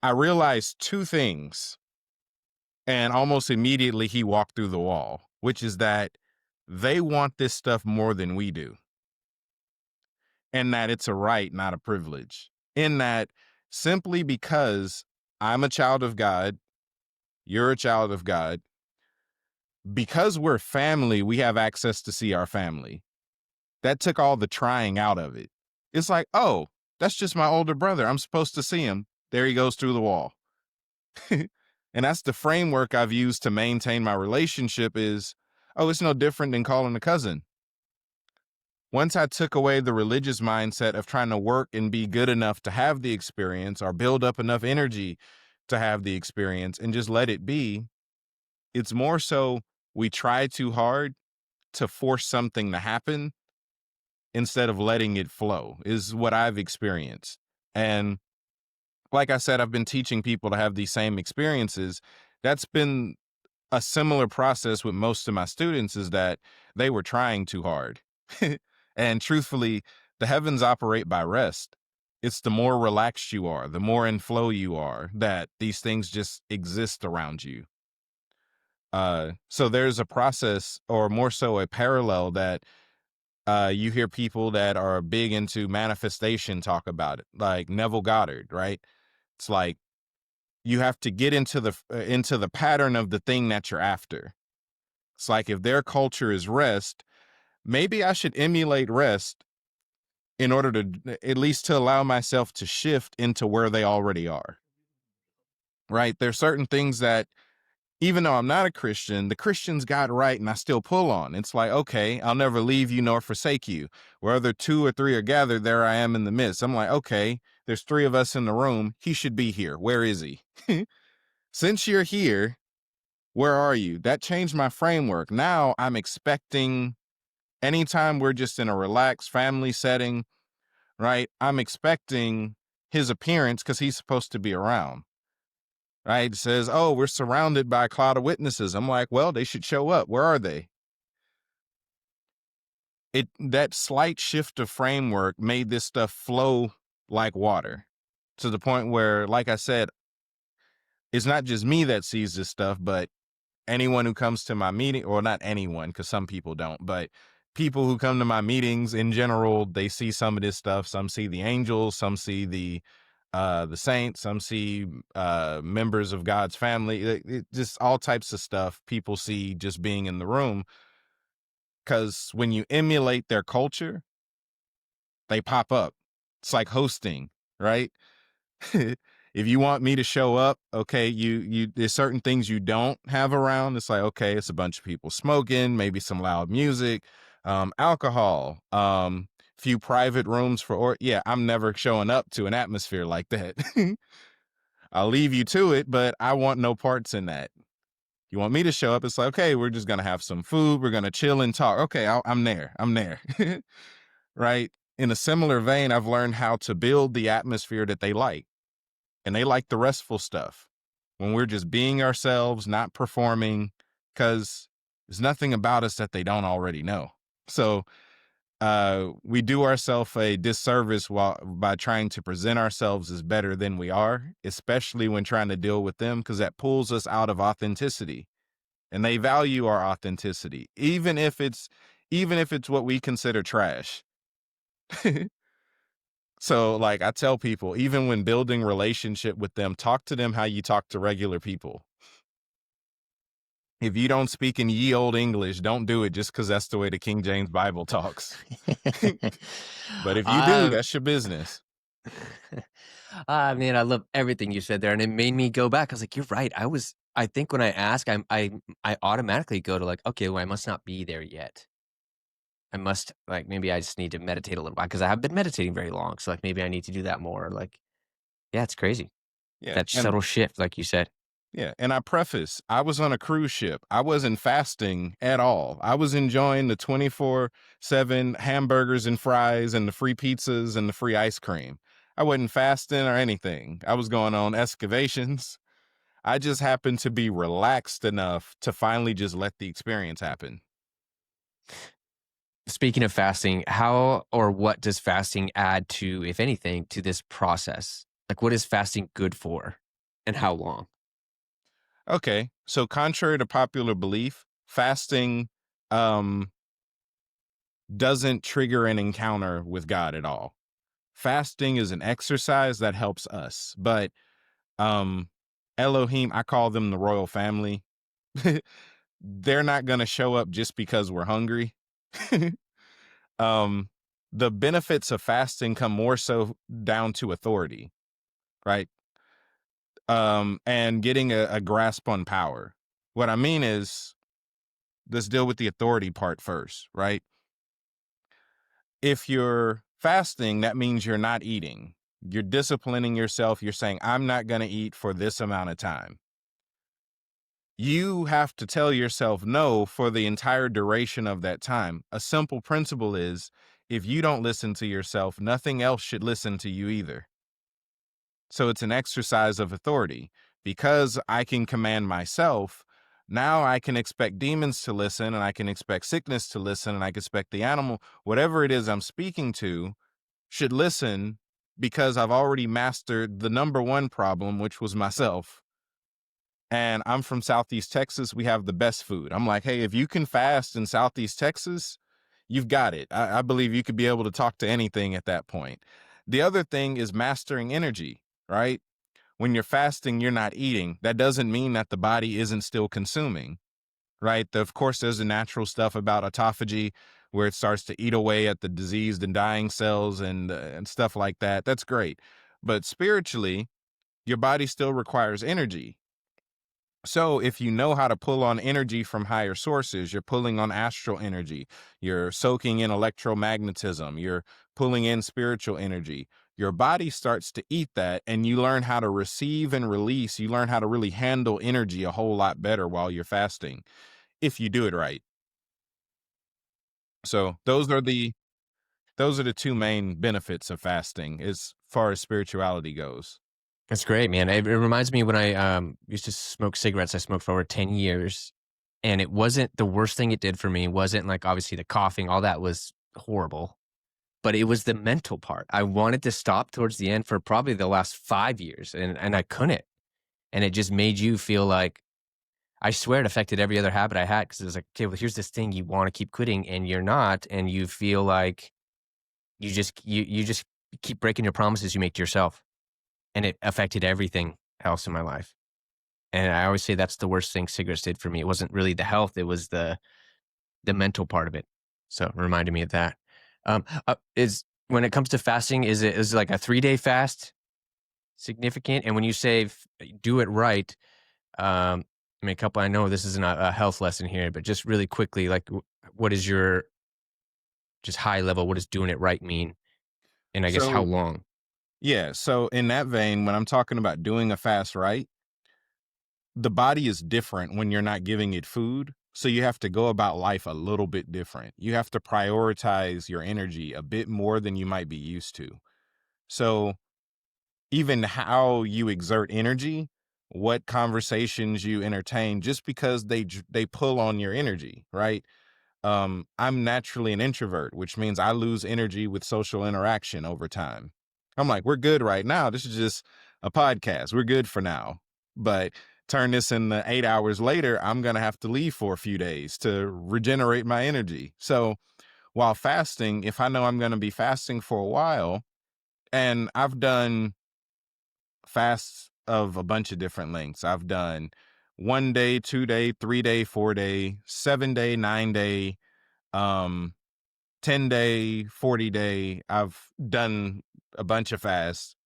I realized two things. And almost immediately he walked through the wall, which is that they want this stuff more than we do, and that it's a right, not a privilege. In that, simply because I'm a child of God, you're a child of God, because we're family, we have access to see our family. That took all the trying out of it. It's like, oh, that's just my older brother. I'm supposed to see him. There he goes through the wall. And that's the framework I've used to maintain my relationship is, oh, it's no different than calling a cousin. Once I took away the religious mindset of trying to work and be good enough to have the experience or build up enough energy to have the experience and just let it be, it's more so we try too hard to force something to happen instead of letting it flow, is what I've experienced. And like I said, I've been teaching people to have these same experiences. That's been a similar process with most of my students, is that they were trying too hard. And truthfully, the heavens operate by rest. It's the more relaxed you are, the more in flow you are, that these things just exist around you. So there's a process, or more so a parallel, that you hear people that are big into manifestation talk about it, like Neville Goddard, right? It's like you have to get into the pattern of the thing that you're after. It's like if their culture is rest, maybe I should emulate rest in order to at least to allow myself to shift into where they already are. Right? There's certain things that even though I'm not a Christian, the Christians got right and I still pull on. It's like, okay, I'll never leave you nor forsake you. Wherever two or three are gathered, there I am in the midst. I'm like, okay, there's three of us in the room. He should be here. Where is he? Since you're here, where are you? That changed my framework. Now I'm expecting, anytime we're just in a relaxed family setting, right? I'm expecting his appearance because he's supposed to be around. Right? It says, oh, we're surrounded by a cloud of witnesses. I'm like, well, they should show up. Where are they? That slight shift of framework made this stuff flow like water, to the point where, like I said, it's not just me that sees this stuff, but anyone who comes to my meeting, or not anyone, because some people don't, but people who come to my meetings in general, they see some of this stuff. Some see the angels, some see the saints, some see members of God's family. Just all types of stuff people see just being in the room. Because when you emulate their culture, they pop up. It's like hosting, right? If you want me to show up, okay, there's certain things you don't have around. It's like, okay, it's a bunch of people smoking, maybe some loud music, alcohol, few private rooms yeah, I'm never showing up to an atmosphere like that. I'll leave you to it, but I want no parts in that. You want me to show up? It's like, okay, we're just going to have some food. We're going to chill and talk. Okay, I'm there. I'm there. Right? In a similar vein, I've learned how to build the atmosphere that they like. And they like the restful stuff. When we're just being ourselves, not performing, because there's nothing about us that they don't already know. So we do ourselves a disservice by trying to present ourselves as better than we are, especially when trying to deal with them, because that pulls us out of authenticity. And they value our authenticity, even if it's what we consider trash. So, like, I tell people, even when building relationship with them, talk to them how you talk to regular people. If you don't speak in ye old English, don't do it just because that's the way the King James Bible talks. But if you do, I that's your business. I mean, I love everything you said there, and it made me go back. I was like, "You're right." I think when I ask, I automatically go to like, "Okay, well, I must not be there yet. I must like maybe I just need to meditate a little while because I haven't been meditating very long. So like maybe I need to do that more." Like, yeah, it's crazy Yeah. that subtle shift, like you said. And I preface, I was on a cruise ship. I wasn't fasting at all. I was enjoying the 24/7 hamburgers and fries and the free pizzas and the free ice cream. I wasn't fasting or anything. I was going on excavations. I just happened to be relaxed enough to finally just let the experience happen. Speaking of fasting, how or what does fasting add to, if anything, to this process? Like, what is fasting good for, and how long? Okay. So contrary to popular belief, fasting um doesn't trigger an encounter with God at all. Fasting is an exercise that helps us. But um Elohim, I call them the royal family. they're not going to show up just because we're hungry. um, the benefits of fasting come more so down to authority, right? And getting a grasp on power. What I mean is, let's deal with the authority part first, right? If you're fasting, that means you're not eating. You're disciplining yourself. You're saying, I'm not going to eat for this amount of time. You have to tell yourself no for the entire duration of that time. A simple principle is, if you don't listen to yourself, nothing else should listen to you either. So it's an exercise of authority. Because I can command myself, now I can expect demons to listen, and I can expect sickness to listen, and I can expect the animal, whatever it is I'm speaking to, should listen, because I've already mastered the number one problem, which was myself. And I'm from Southeast Texas. We have the best food. I'm like, hey, if you can fast in Southeast Texas, you've got it. I believe you could be able to talk to anything at that point. The other thing is mastering energy, right? When you're fasting, you're not eating. That doesn't mean that the body isn't still consuming, right? Of course, there's the natural stuff about autophagy where it starts to eat away at the diseased and dying cells and stuff like that. That's great. But spiritually, your body still requires energy. So if you know how to pull on energy from higher sources, you're pulling on astral energy, you're soaking in electromagnetism, you're pulling in spiritual energy. Your body starts to eat that, and you learn how to receive and release. You learn how to really handle energy a whole lot better while you're fasting, if you do it right. So those are the two main benefits of fasting as far as spirituality goes. That's great, man. It reminds me when I used to smoke cigarettes. I smoked for over 10 years, and it wasn't the worst thing it did for me. It wasn't like obviously the coughing, all that was horrible, but it was the mental part. I wanted to stop towards the end for probably the last 5 years, and I couldn't. And it just made you feel like, I swear it affected every other habit I had because it was like, okay, well, here's this thing you want to keep quitting and you're not, and you feel like you just keep breaking your promises you make to yourself. And it affected everything else in my life. And I always say that's the worst thing cigarettes did for me. It wasn't really the health, it was the mental part of it. So it reminded me of that. Is when it comes to fasting, is like a 3-day fast significant? And when you say do it right, I mean, a couple, I know this isn't a health lesson here, but just really quickly, like what is your just high level, what does doing it right mean? And I guess how So, long? yeah, so in that vein, when I'm talking about doing a fast right, the body is different when you're not giving it food. So you have to go about life a little bit different. You have to prioritize your energy a bit more than you might be used to. So even how you exert energy, what conversations you entertain, just because they pull on your energy, right? I'm naturally an introvert, which means I lose energy with social interaction over time. I'm like, we're good right now. This is just a podcast. We're good for now. But turn this in the 8 hours later, I'm going to have to leave for a few days to regenerate my energy. So while fasting, if I know I'm going to be fasting for a while, and I've done fasts of a bunch of different lengths. I've done 1 day, 2 day, 3 day, 4 day, 7 day, 9 day, um, 10 day, 40 day. I've done a bunch of fasts.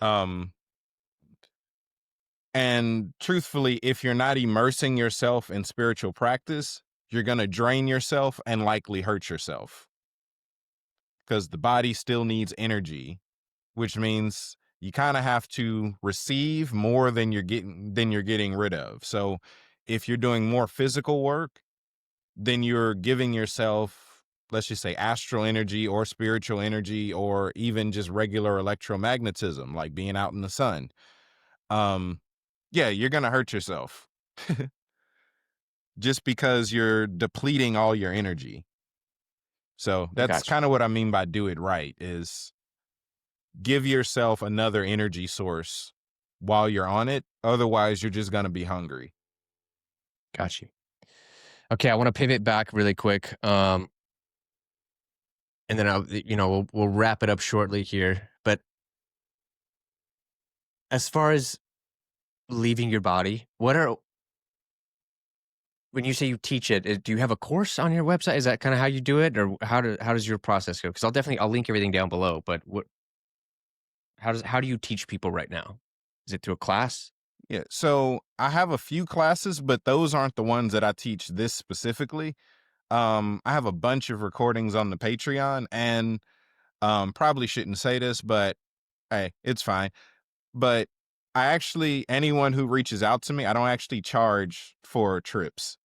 Um, and truthfully, if you're not immersing yourself in spiritual practice, you're going to drain yourself and likely hurt yourself because the body still needs energy, which means you kind of have to receive more than you're getting rid of. So if you're doing more physical work, then you're giving yourself, let's just say, astral energy or spiritual energy or even just regular electromagnetism, like being out in the sun. Um, yeah, you're gonna hurt yourself just because you're depleting all your energy. So I that's got you. kind of what I mean by do it right is give yourself another energy source while you're on it. Otherwise, you're just gonna be hungry. Got you. Okay, I want to pivot back really quick. And then we'll wrap it up shortly here. But as far as leaving your body, what are when you say you teach it, do you have a course on your website? Is that kinda how you do it, or how does your process go? Because I'll link everything down below, but how do you teach people right now? Is it through a class? Yeah, so I have a few classes, but those aren't the ones that I teach this specifically. I have a bunch of recordings on the Patreon, and probably shouldn't say this, but hey, it's fine. But I actually, anyone who reaches out to me, I don't actually charge for trips.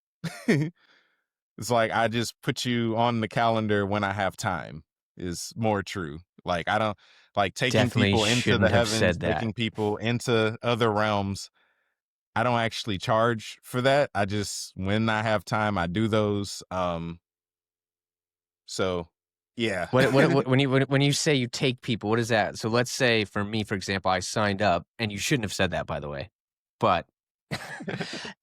It's like I just put you on the calendar when I have time is more true. Like I don't like taking Definitely people into the shouldn't have heavens, said that. taking people into other realms. I don't actually charge for that. I just when I have time, I do those. So yeah. What when you say you take people, what is that? So let's say for me, for example, I signed up, and you shouldn't have said that, by the way. But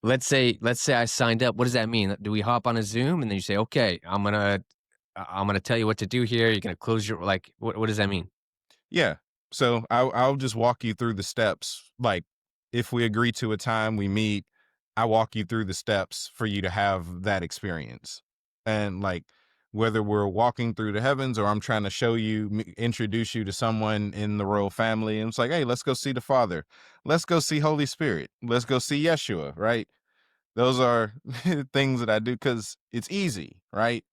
let's say I signed up. What does that mean? Do we hop on a Zoom and then you say, "Okay, I'm gonna tell you what to do here. You're gonna close your," like, what does that mean? Yeah. So I'll just walk you through the steps. Like if we agree to a time we meet, I walk you through the steps for you to have that experience. And like whether we're walking through the heavens or I'm trying to show you, introduce you to someone in the royal family, and it's like, hey, let's go see the Father. Let's go see Holy Spirit. Let's go see Yeshua, right? Those are things that I do because it's easy, right?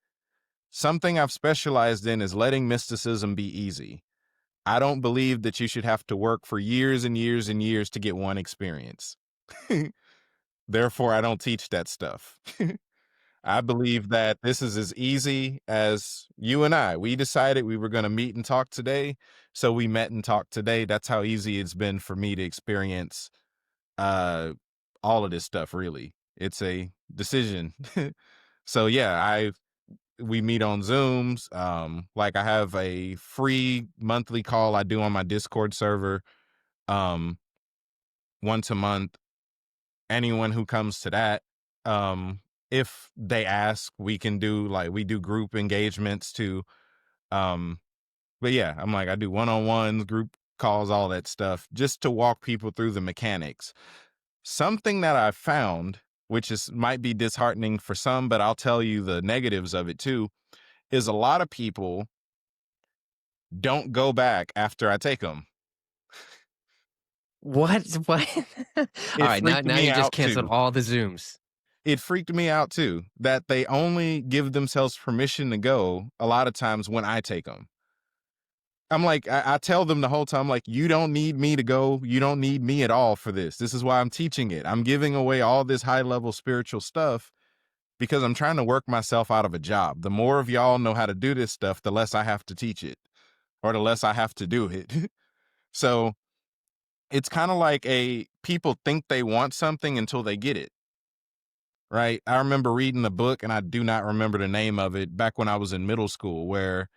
Something I've specialized in is letting mysticism be easy. I don't believe that you should have to work for years and years and years to get one experience. Therefore, I don't teach that stuff. I believe that this is as easy as you and I. We decided we were going to meet and talk today. So we met and talked today. That's how easy it's been for me to experience uh, all of this stuff, really. It's a decision. So yeah, we meet on Zooms. Like I have a free monthly call I do on my Discord server um once a month. Anyone who comes to that, um, if they ask, we can do like we do group engagements too. Um, but yeah, I'm like I do one-on-ones, group calls, all that stuff, just to walk people through the mechanics. Something that I found, which is might be disheartening for some, but I'll tell you the negatives of it too, is a lot of people don't go back after I take them. What? What? It Alright, freaked now me you just out canceled too. all the Zooms. It freaked me out too that they only give themselves permission to go a lot of times when I take them. I'm like, I tell them the whole time, like, you don't need me to go. You don't need me at all for this. This is why I'm teaching it. I'm giving away all this high level spiritual stuff because I'm trying to work myself out of a job. The more of y'all know how to do this stuff, the less I have to teach it or the less I have to do it. So it's kind of like a people think they want something until they get it. Right. I remember reading a book and I do not remember the name of it back when I was in middle school where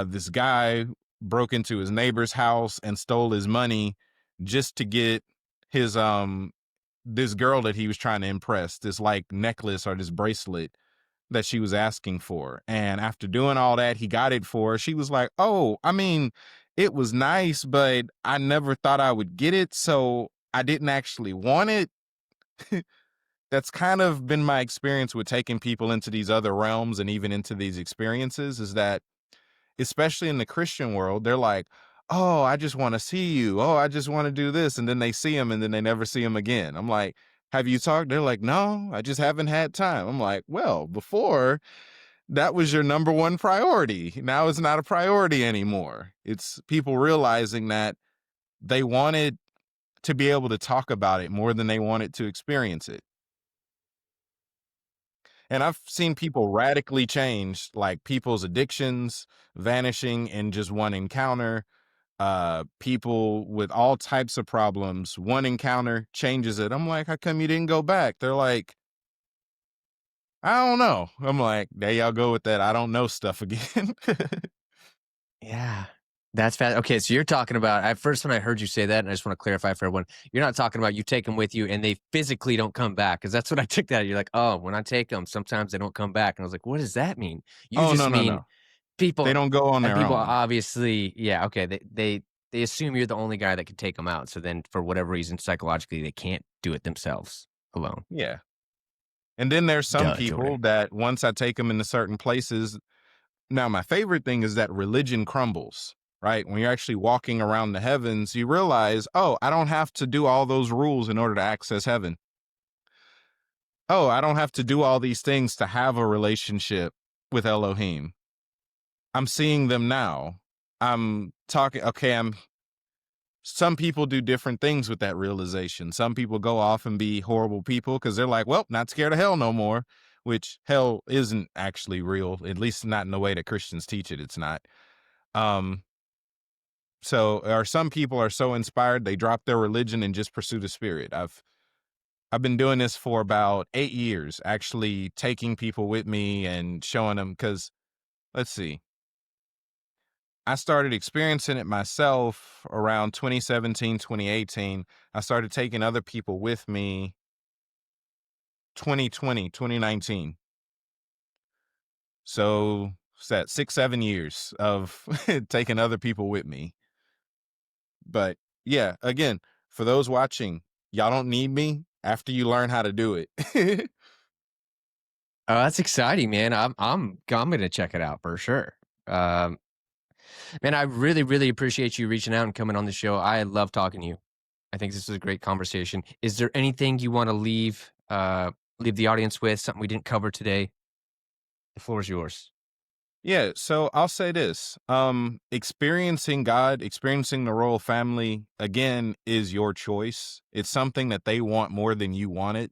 this guy broke into his neighbor's house and stole his money just to get his this girl that he was trying to impress, this like necklace or this bracelet that she was asking for. And after doing all that, he got it for her. She was like, "Oh, I mean, it was nice, but I never thought I would get it, so I didn't actually want it." That's kind of been my experience with taking people into these other realms and even into these experiences is that especially in the Christian world, they're like, "Oh, I just want to see you. Oh, I just want to do this." And then they see him and then they never see him again. I'm like, "Have you talked?" They're like, "No, I just haven't had time." I'm like, "Well, before that was your number one priority. Now it's not a priority anymore." It's people realizing that they wanted to be able to talk about it more than they wanted to experience it. And I've seen people radically change, like people's addictions vanishing in just one encounter. People with all types of problems, one encounter changes it. I'm like, how come you didn't go back? They're like, I don't know. I'm like, there y'all go with that. I don't know stuff again. Yeah. That's fast. Okay, so you're talking about at first when I heard you say that, and I just want to clarify for everyone, you're not talking about you take them with you and they physically don't come back, because that's what I took that. You're like, oh, when I take them, sometimes they don't come back. And I was like, what does that mean? You Oh, just no, no, mean no. They people don't go on and their people own. obviously, yeah, okay. They assume you're the only guy that can take them out. So then for whatever reason, psychologically, they can't do it themselves alone. Yeah. And then there's some Duh, people Jordan. that once I take them into certain places, now my favorite thing is that religion crumbles, right? When you're actually walking around the heavens, you realize, oh, I don't have to do all those rules in order to access heaven. Oh, I don't have to do all these things to have a relationship with Elohim. I'm seeing them now. I'm talking, okay, some people do different things with that realization. Some people go off and be horrible people because they're like, well, not scared of hell no more, which hell isn't actually real, at least not in the way that Christians teach it. It's not. Um, so, or some people are so inspired they drop their religion and just pursue the spirit. I've been doing this for about 8 years, actually taking people with me and showing them because let's see. I started experiencing it myself around 2017, 2018. I started taking other people with me 2020, 2019. So it's that 6, 7 years of taking other people with me. But yeah, again, for those watching, y'all don't need me after you learn how to do it. Oh, that's exciting, man. I'm gonna check it out for sure. Um, Man, I really, really appreciate you reaching out and coming on the show. I love talking to you. I think this was a great conversation. Is there anything you want to leave the audience with? Something we didn't cover today? The floor is yours. Yeah, so I'll say this. Experiencing God, experiencing the royal family again is your choice. It's something that they want more than you want it.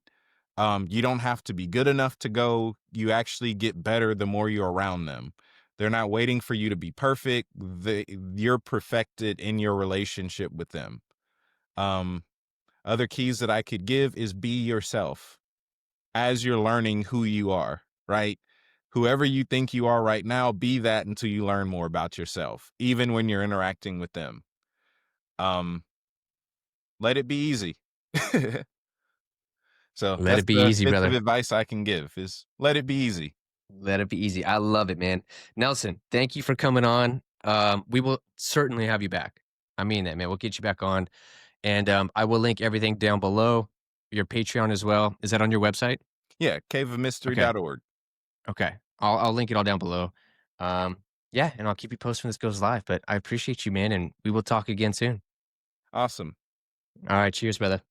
You don't have to be good enough to go. You actually get better the more you're around them. They're not waiting for you to be perfect. You're perfected in your relationship with them. Um, Other keys that I could give is be yourself as you're learning who you are, right? Whoever you think you are right now, be that until you learn more about yourself, even when you're interacting with them. Um, Let it be easy. So Let that's it be the easy, bits of brother. advice I can give is let it be easy. Let it be easy. I love it, man. Nelson, thank you for coming on. We will certainly have you back. I mean that, man. We'll get you back on. And I will link everything down below, your Patreon as well. Is that on your website? Yeah, Okay. caveofmystery.org. Okay. I'll link it all down below. Um, yeah, and I'll keep you posted when this goes live. But I appreciate you, man, and we will talk again soon. Awesome. All right. Cheers, brother.